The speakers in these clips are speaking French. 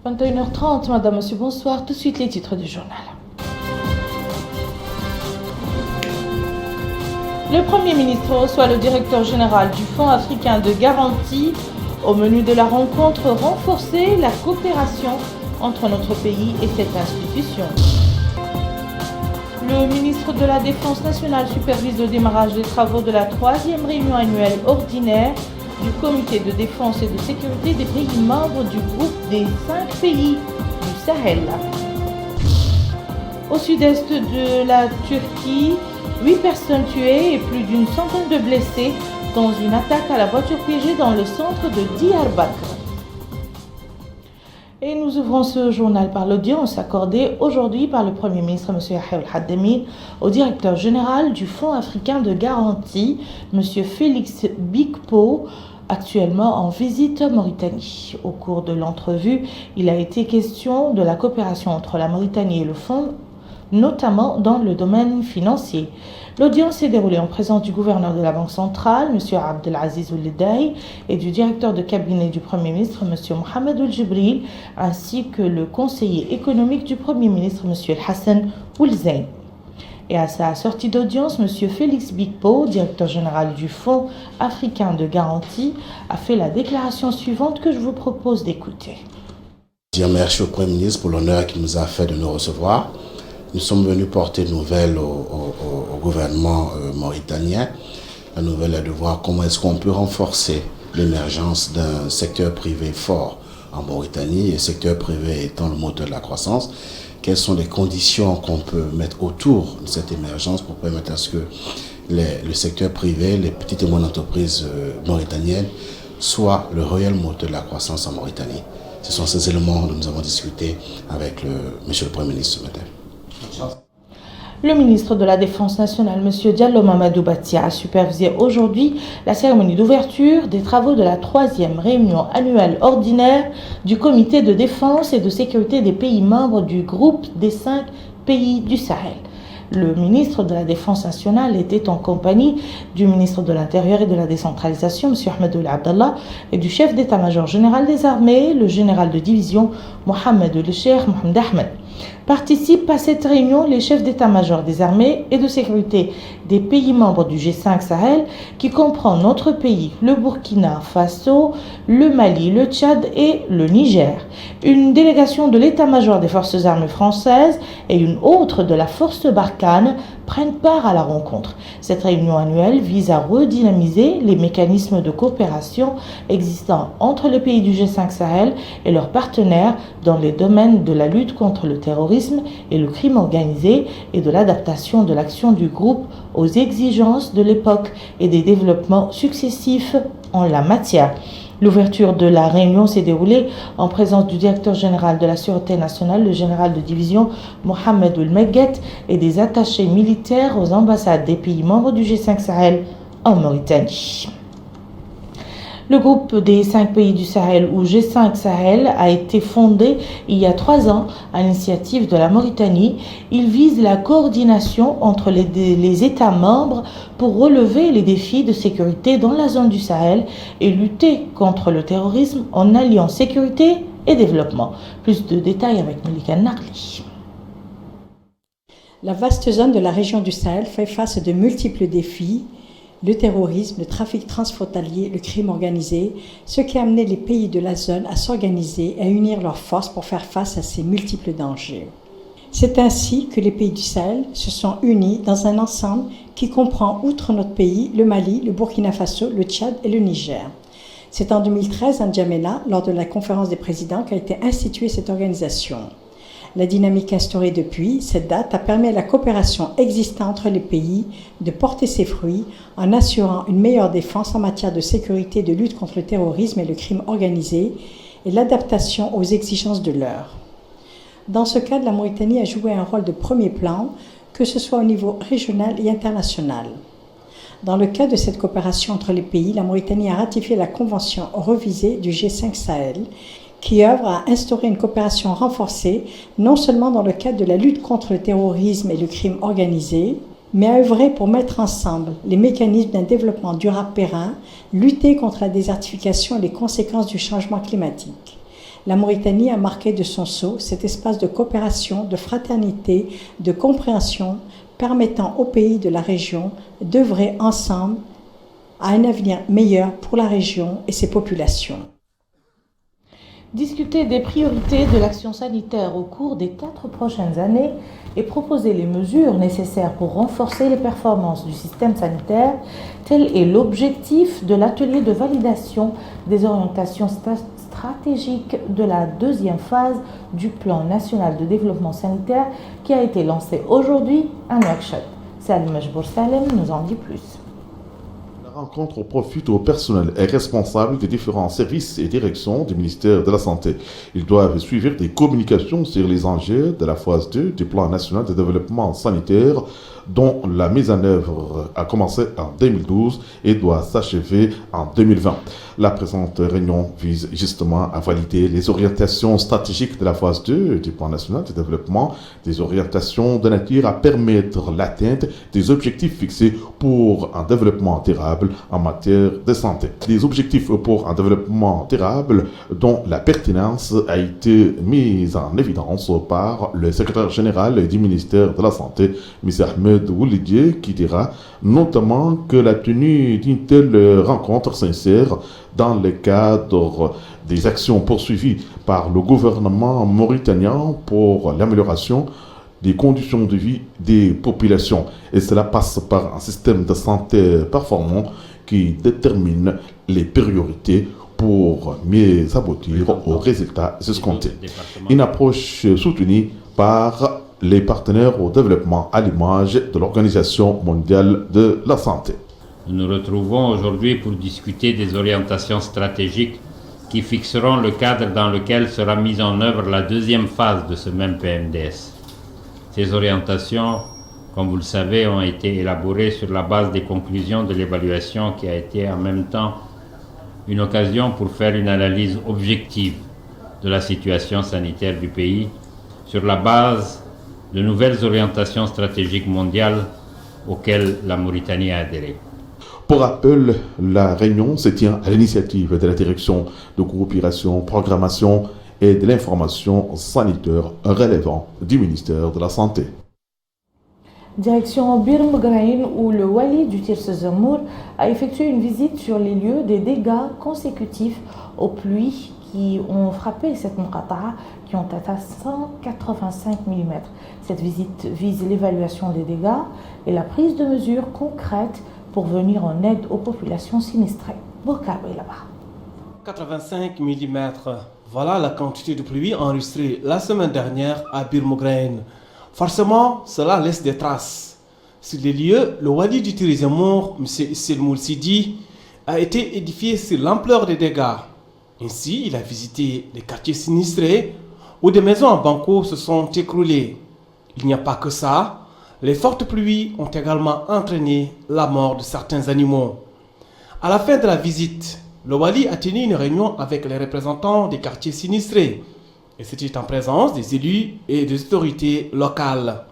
21h30, madame, monsieur, bonsoir. Tout de suite les titres du journal. Le Premier ministre reçoit le directeur général du Fonds africain de garantie. Au menu de la rencontre, renforcer la coopération entre notre pays et cette institution. Le ministre de la Défense nationale supervise le démarrage des travaux de la 3e réunion annuelle ordinaire du Comité de défense et de sécurité des pays membres du groupe des 5 pays du Sahel. Au sud-est de la Turquie, 8 personnes tuées et plus d'une centaine de blessés dans une attaque à la voiture piégée dans le centre de Diyarbakır. Et nous ouvrons ce journal par l'audience accordée aujourd'hui par le Premier ministre M. Yahya El-Haddamine au directeur général du Fonds africain de garantie, M. Félix Bikpo, actuellement en visite en Mauritanie. Au cours de l'entrevue, il a été question de la coopération entre la Mauritanie et le Fonds, notamment dans le domaine financier. L'audience s'est déroulée en présence du gouverneur de la Banque centrale, M. Abdelaziz Ould-Daï, et du directeur de cabinet du Premier ministre, M. Mohamed Ould-Jibril, ainsi que le conseiller économique du Premier ministre, M. El-Hassan Ould-Zain. Et à sa sortie d'audience, M. Félix Bikpo, directeur général du Fonds africain de garantie, a fait la déclaration suivante que je vous propose d'écouter. Merci au Premier ministre pour l'honneur qu'il nous a fait de nous recevoir. Nous sommes venus porter nouvelle au gouvernement mauritanien. La nouvelle est de voir comment est-ce qu'on peut renforcer l'émergence d'un secteur privé fort en Mauritanie, et le secteur privé étant le moteur de la croissance. Quelles sont les conditions qu'on peut mettre autour de cette émergence pour permettre à ce que le secteur privé, les petites et moyennes entreprises mauritaniennes soient le réel moteur de la croissance en Mauritanie. Ce sont ces éléments dont nous avons discuté avec monsieur le Premier ministre ce matin. Le ministre de la Défense nationale, M. Diallo Mamadou Batia, a supervisé aujourd'hui la cérémonie d'ouverture des travaux de la 3e réunion annuelle ordinaire du Comité de défense et de sécurité des pays membres du groupe des 5 pays du Sahel. Le ministre de la Défense nationale était en compagnie du ministre de l'Intérieur et de la décentralisation, M. Ahmed Abdallah, et du chef d'état-major général des armées, le général de division Mohamed El-Cheikh Mohamed Ahmed. Participent à cette réunion les chefs d'état-major des armées et de sécurité des pays membres du G5 Sahel, qui comprend notre pays, le Burkina Faso, le Mali, le Tchad et le Niger. Une délégation de l'état-major des forces armées françaises et une autre de la force Barkhane prennent part à la rencontre. Cette réunion annuelle vise à redynamiser les mécanismes de coopération existants entre les pays du G5 Sahel et leurs partenaires dans les domaines de la lutte contre le terrorisme et le crime organisé et de l'adaptation de l'action du groupe aux exigences de l'époque et des développements successifs en la matière. L'ouverture de la réunion s'est déroulée en présence du directeur général de la Sûreté nationale, le général de division Mohamed Ould-Meguet, et des attachés militaires aux ambassades des pays membres du G5 Sahel en Mauritanie. Le groupe des 5 pays du Sahel, ou G5 Sahel, a été fondé il y a 3 ans à l'initiative de la Mauritanie. Il vise la coordination entre les États membres pour relever les défis de sécurité dans la zone du Sahel et lutter contre le terrorisme en alliant sécurité et développement. Plus de détails avec Melika Narli. La vaste zone de la région du Sahel fait face à de multiples défis. Le terrorisme, le trafic transfrontalier, le crime organisé, ce qui a amené les pays de la zone à s'organiser et à unir leurs forces pour faire face à ces multiples dangers. C'est ainsi que les pays du Sahel se sont unis dans un ensemble qui comprend, outre notre pays, le Mali, le Burkina Faso, le Tchad et le Niger. C'est en 2013 à N'Djamena, lors de la conférence des présidents, qu'a été instituée cette organisation. La dynamique instaurée depuis cette date a permis à la coopération existante entre les pays de porter ses fruits en assurant une meilleure défense en matière de sécurité, de lutte contre le terrorisme et le crime organisé et l'adaptation aux exigences de l'heure. Dans ce cadre, la Mauritanie a joué un rôle de premier plan, que ce soit au niveau régional et international. Dans le cadre de cette coopération entre les pays, la Mauritanie a ratifié la convention revisée du G5 Sahel, qui œuvre à instaurer une coopération renforcée, non seulement dans le cadre de la lutte contre le terrorisme et le crime organisé, mais à œuvrer pour mettre ensemble les mécanismes d'un développement durable périn, lutter contre la désertification et les conséquences du changement climatique. La Mauritanie a marqué de son sceau cet espace de coopération, de fraternité, de compréhension, permettant aux pays de la région d'œuvrer ensemble à un avenir meilleur pour la région et ses populations. Discuter des priorités de l'action sanitaire au cours des 4 prochaines années et proposer les mesures nécessaires pour renforcer les performances du système sanitaire, tel est l'objectif de l'atelier de validation des orientations stratégiques de la deuxième phase du plan national de développement sanitaire qui a été lancé aujourd'hui à Nouakchott. Salim Majbour Salem nous en dit plus. La rencontre profite au personnel et responsables des différents services et directions du ministère de la Santé. Ils doivent suivre des communications sur les enjeux de la phase 2 du plan national de développement sanitaire dont la mise en œuvre a commencé en 2012 et doit s'achever en 2020. La présente réunion vise justement à valider les orientations stratégiques de la phase 2 du plan national de développement, des orientations de nature à permettre l'atteinte des objectifs fixés pour un développement durable en matière de santé. Des objectifs pour un développement durable dont la pertinence a été mise en évidence par le secrétaire général du ministère de la Santé, M. Ahmed Woulidier, qui dira notamment que la tenue d'une telle rencontre sincère dans le cadre des actions poursuivies par le gouvernement mauritanien pour l'amélioration des conditions de vie des populations. Et cela passe par un système de santé performant qui détermine les priorités pour mieux aboutir aux résultats escomptés. Une approche soutenue par les partenaires au développement à l'image de l'Organisation mondiale de la santé. Nous nous retrouvons aujourd'hui pour discuter des orientations stratégiques qui fixeront le cadre dans lequel sera mise en œuvre la deuxième phase de ce même PNDS. Ces orientations, comme vous le savez, ont été élaborées sur la base des conclusions de l'évaluation qui a été en même temps une occasion pour faire une analyse objective de la situation sanitaire du pays sur la base de nouvelles orientations stratégiques mondiales auxquelles la Mauritanie a adhéré. Pour rappel, la réunion se tient à l'initiative de la Direction de coopération, programmation et de l'information sanitaire relevant du ministère de la Santé. Direction Bir Mougraïn où le Wali du Tirs Zemour a effectué une visite sur les lieux des dégâts consécutifs aux pluies qui ont frappé cette Muqata'a, qui ont atteint 185 mm. Cette visite vise l'évaluation des dégâts et la prise de mesures concrètes pour venir en aide aux populations sinistrées. Bourkabé là-bas. 85 mm, voilà la quantité de pluie enregistrée la semaine dernière à Bir Mougraïn. Forcément, cela laisse des traces. Sur les lieux, le Wali du Tirs Zemour, M. Issel Moulsidi, a été édifié sur l'ampleur des dégâts. Ainsi, il a visité les quartiers sinistrés où des maisons en banco se sont écroulées. Il n'y a pas que ça. Les fortes pluies ont également entraîné la mort de certains animaux. À la fin de la visite, le Wali a tenu une réunion avec les représentants des quartiers sinistrés. Et c'était en présence des élus et des autorités locales.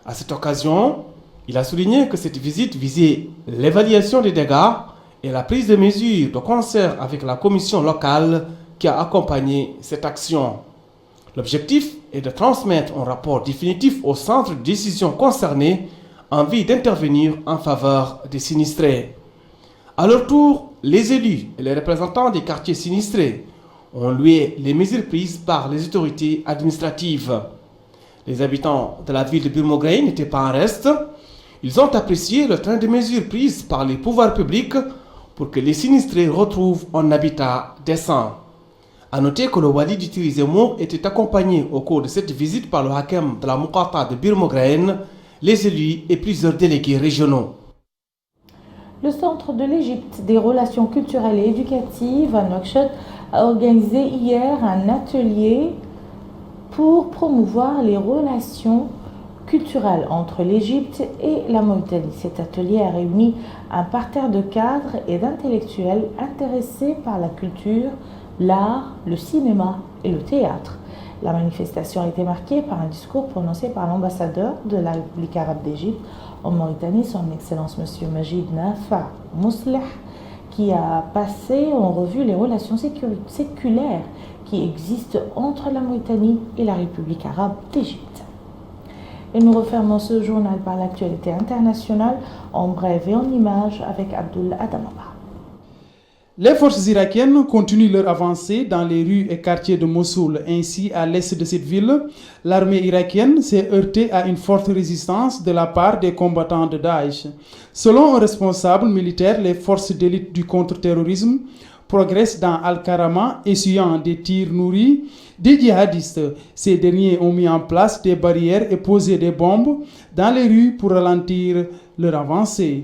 À cette occasion, il a souligné que cette visite visait l'évaluation des dégâts et la prise de mesures de concert avec la commission locale qui a accompagné cette action. L'objectif est de transmettre un rapport définitif au centre de décision concerné en vue d'intervenir en faveur des sinistrés. À leur tour, les élus et les représentants des quartiers sinistrés ont loué les mesures prises par les autorités administratives. Les habitants de la ville de Bir Mougraïn n'étaient pas en reste. Ils ont apprécié le train de mesures prises par les pouvoirs publics pour que les sinistrés retrouvent un habitat décent. A noter que le Wali du Tirs Zemour était accompagné au cours de cette visite par le Hakem de la Muqata'a de Bir Mougraïn, les élus et plusieurs délégués régionaux. Le Centre de l'Égypte des relations culturelles et éducatives à Nouakchott a organisé hier un atelier pour promouvoir les relations culturelles entre l'Égypte et la Mauritanie. Cet atelier a réuni un parterre de cadres et d'intellectuels intéressés par la culture, l'art, le cinéma et le théâtre. La manifestation a été marquée par un discours prononcé par l'ambassadeur de la République arabe d'Égypte en Mauritanie, son Excellence M. Majid Nafa Mousleh, qui a passé en revue les relations séculaires qui existe entre la Mauritanie et la République arabe d'Égypte. Et nous refermons ce journal par l'actualité internationale en bref et en images avec Abdul Adamaba. Les forces irakiennes continuent leur avancée dans les rues et quartiers de Mossoul. Ainsi, à l'est de cette ville, l'armée irakienne s'est heurtée à une forte résistance de la part des combattants de Daesh. Selon un responsable militaire, les forces d'élite du contre-terrorisme progressent dans Al-Karama, essuyant des tirs nourris des djihadistes. Ces derniers ont mis en place des barrières et posé des bombes dans les rues pour ralentir leur avancée.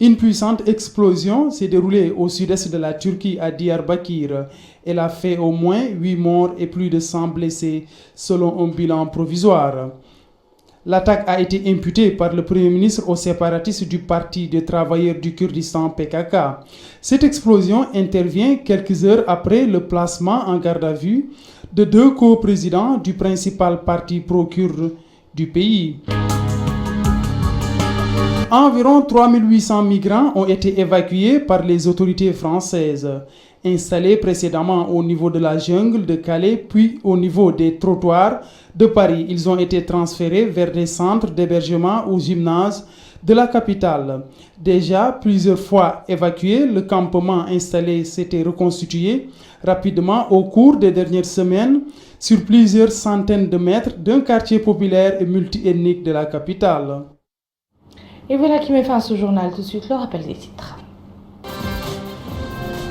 Une puissante explosion s'est déroulée au sud-est de la Turquie à Diyarbakir. Elle a fait au moins 8 morts et plus de 100 blessés, selon un bilan provisoire. L'attaque a été imputée par le Premier ministre aux séparatistes du Parti des travailleurs du Kurdistan PKK. Cette explosion intervient quelques heures après le placement en garde à vue de 2 coprésidents du principal parti pro-kurde du pays. Environ 3800 migrants ont été évacués par les autorités françaises. Installés précédemment au niveau de la jungle de Calais, puis au niveau des trottoirs de Paris, ils ont été transférés vers des centres d'hébergement ou gymnases de la capitale. Déjà plusieurs fois évacué, le campement installé s'était reconstitué rapidement au cours des dernières semaines sur plusieurs centaines de mètres d'un quartier populaire et multiethnique de la capitale. Et voilà qui met fin à ce journal. Tout de suite, le rappel des titres.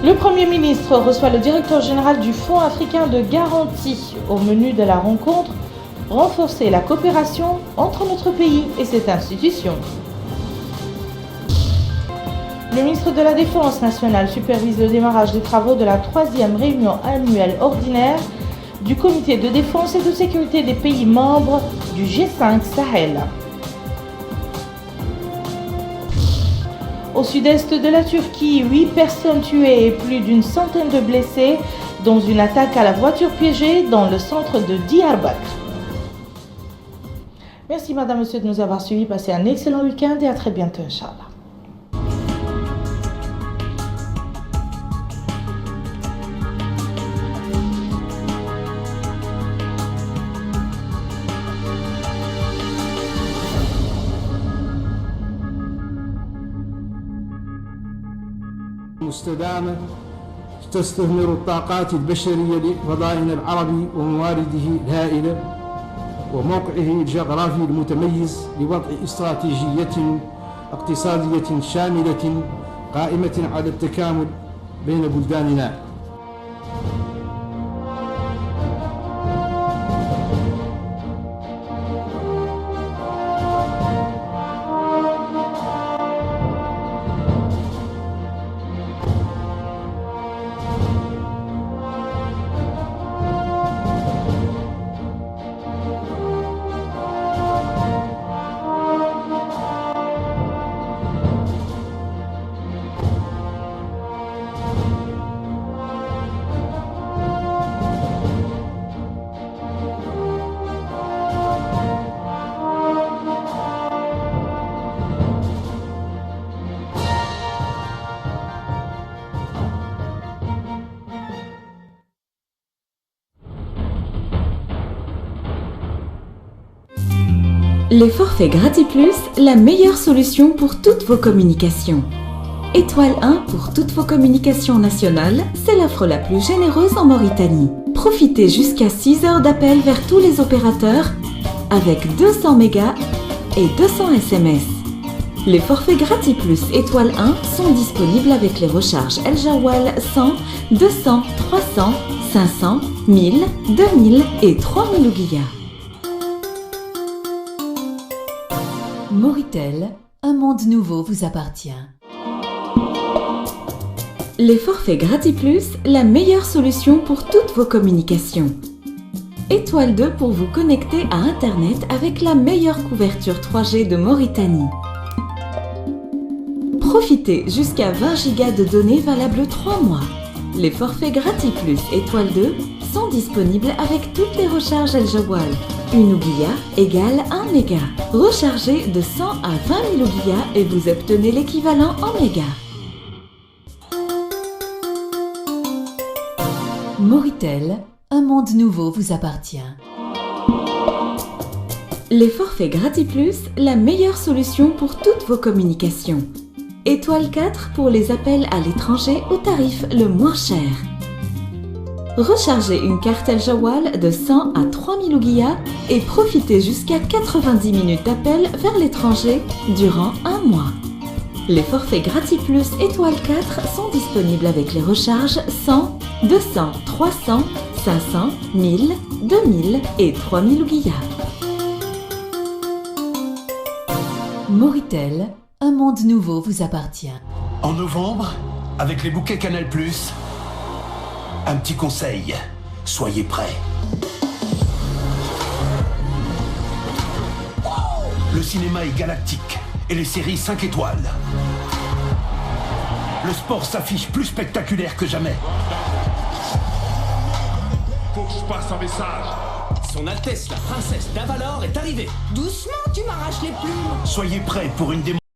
Le Premier ministre reçoit le directeur général du Fonds africain de garantie. Au menu de la rencontre, renforcer la coopération entre notre pays et cette institution. Le ministre de la Défense nationale supervise le démarrage des travaux de la 3e réunion annuelle ordinaire du Comité de défense et de sécurité des pays membres du G5 Sahel. Au sud-est de la Turquie, 8 personnes tuées et plus d'une centaine de blessés dans une attaque à la voiture piégée dans le centre de Diyarbakir. Merci madame, monsieur de nous avoir suivis. Passez un excellent week-end et à très bientôt, Inch'Allah. مستدامة تستثمر الطاقات البشرية لفضائنا العربي وموارده الهائلة وموقعه الجغرافي المتميز لوضع استراتيجية اقتصادية شاملة قائمة على التكامل بين بلداننا. Les forfaits GratiPlus, la meilleure solution pour toutes vos communications. Étoile 1 pour toutes vos communications nationales, c'est l'offre la plus généreuse en Mauritanie. Profitez jusqu'à 6 heures d'appel vers tous les opérateurs avec 200 mégas et 200 SMS. Les forfaits GratiPlus Étoile 1 sont disponibles avec les recharges El Jawal 100, 200, 300, 500, 1000, 2000 et 3000 gigas. Mauritel, un monde nouveau vous appartient. Les forfaits GratiPlus, la meilleure solution pour toutes vos communications. Étoile 2 pour vous connecter à Internet avec la meilleure couverture 3G de Mauritanie. Profitez jusqu'à 20 gigas de données valables 3 mois. Les forfaits GratiPlus Étoile 2 sont disponibles avec toutes les recharges El Jawal. 1 giga égale 1 méga. Rechargez de 100 à 20 000 gigas et vous obtenez l'équivalent en mégas. Moritel, un monde nouveau vous appartient. Les forfaits GratiPlus, la meilleure solution pour toutes vos communications. Étoile 4 pour les appels à l'étranger au tarif le moins cher. Rechargez une carte El Jawwal de 100 à 3000 ouguiyas et profitez jusqu'à 90 minutes d'appel vers l'étranger durant un mois. Les forfaits GratiPlus Étoile 4 sont disponibles avec les recharges 100, 200, 300, 500, 1000, 2000 et 3000 ouguiyas. Moritel, un monde nouveau vous appartient. En novembre, avec les bouquets Canal+, un petit conseil, soyez prêts. Le cinéma est galactique et les séries 5 étoiles. Le sport s'affiche plus spectaculaire que jamais. Faut que je passe un message. Son Altesse, la princesse d'Avalor est arrivée. Doucement, tu m'arraches les plumes. Soyez prêts pour une démonstration.